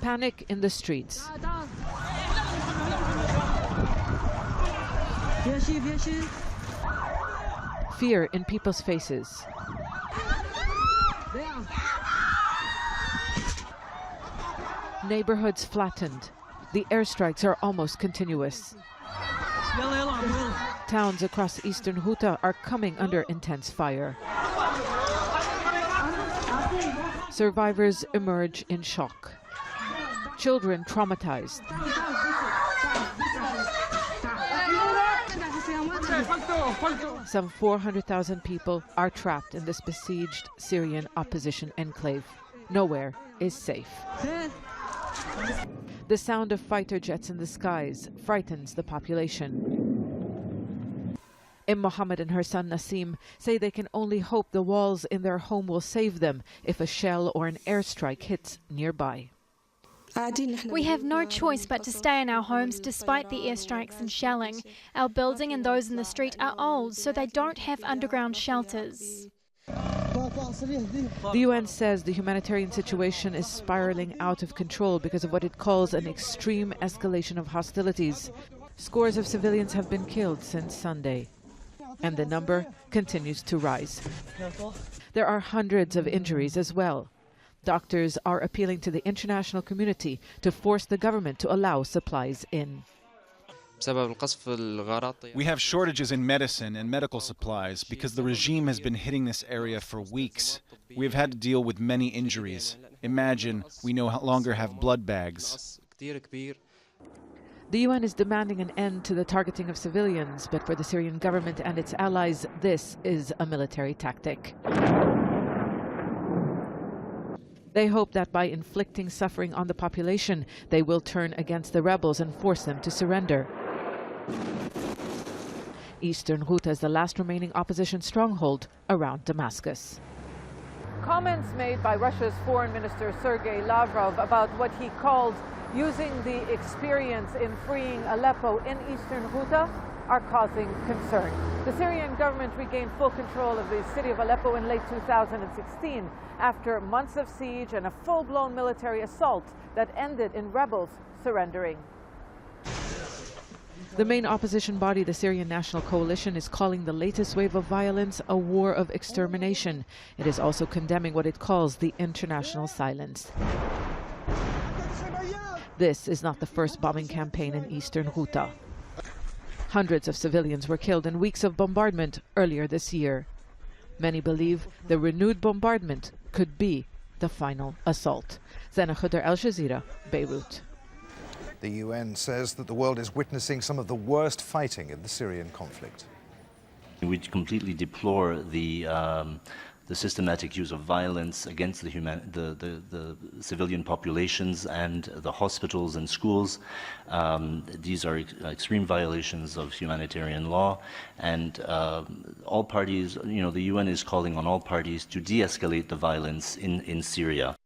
Panic in the streets. Fear in people's faces. Neighborhoods flattened. The airstrikes are almost continuous. Towns across Eastern Ghouta are coming under intense fire. Survivors emerge in shock. Children traumatized. Some 400,000 people are trapped in this besieged Syrian opposition enclave. Nowhere is safe. The sound of fighter jets in the skies frightens the population. Mohammed and her son Nassim say they can only hope the walls in their home will save them if a shell or an airstrike hits nearby. We have no choice but to stay in our homes despite the airstrikes and shelling. Our building and those in the street are old, so they don't have underground shelters. The UN says the humanitarian situation is spiraling out of control because of what it calls an extreme escalation of hostilities. Scores of civilians have been killed since Sunday, and the number continues to rise. There are hundreds of injuries as well. Doctors are appealing to the international community to force the government to allow supplies in. We have shortages in medicine and medical supplies because the regime has been hitting this area for weeks. We have had to deal with many injuries. Imagine we no longer have blood bags. The UN is demanding an end to the targeting of civilians, but for the Syrian government and its allies, this is a military tactic. They hope that by inflicting suffering on the population, they will turn against the rebels and force them to surrender. Eastern Ghouta is the last remaining opposition stronghold around Damascus. Comments made by Russia's Foreign Minister Sergei Lavrov about what he called using the experience in freeing Aleppo in Eastern Ghouta are causing concern. The Syrian government regained full control of the city of Aleppo in late 2016 after months of siege and a full-blown military assault that ended in rebels surrendering. The main opposition body, the Syrian National Coalition, is calling the latest wave of violence a war of extermination. It is also condemning what it calls the international silence. This is not the first bombing campaign in Eastern Ghouta. Hundreds of civilians were killed in weeks of bombardment earlier this year. Many believe the renewed bombardment could be the final assault. Zeina, Khodr, Jazeera, Beirut. The UN says that the world is witnessing some of the worst fighting in the Syrian conflict. We completely deplore the systematic use of violence against the civilian populations and the hospitals and schools. These are extreme violations of humanitarian law, and all parties, the UN is calling on all parties to de-escalate the violence in Syria.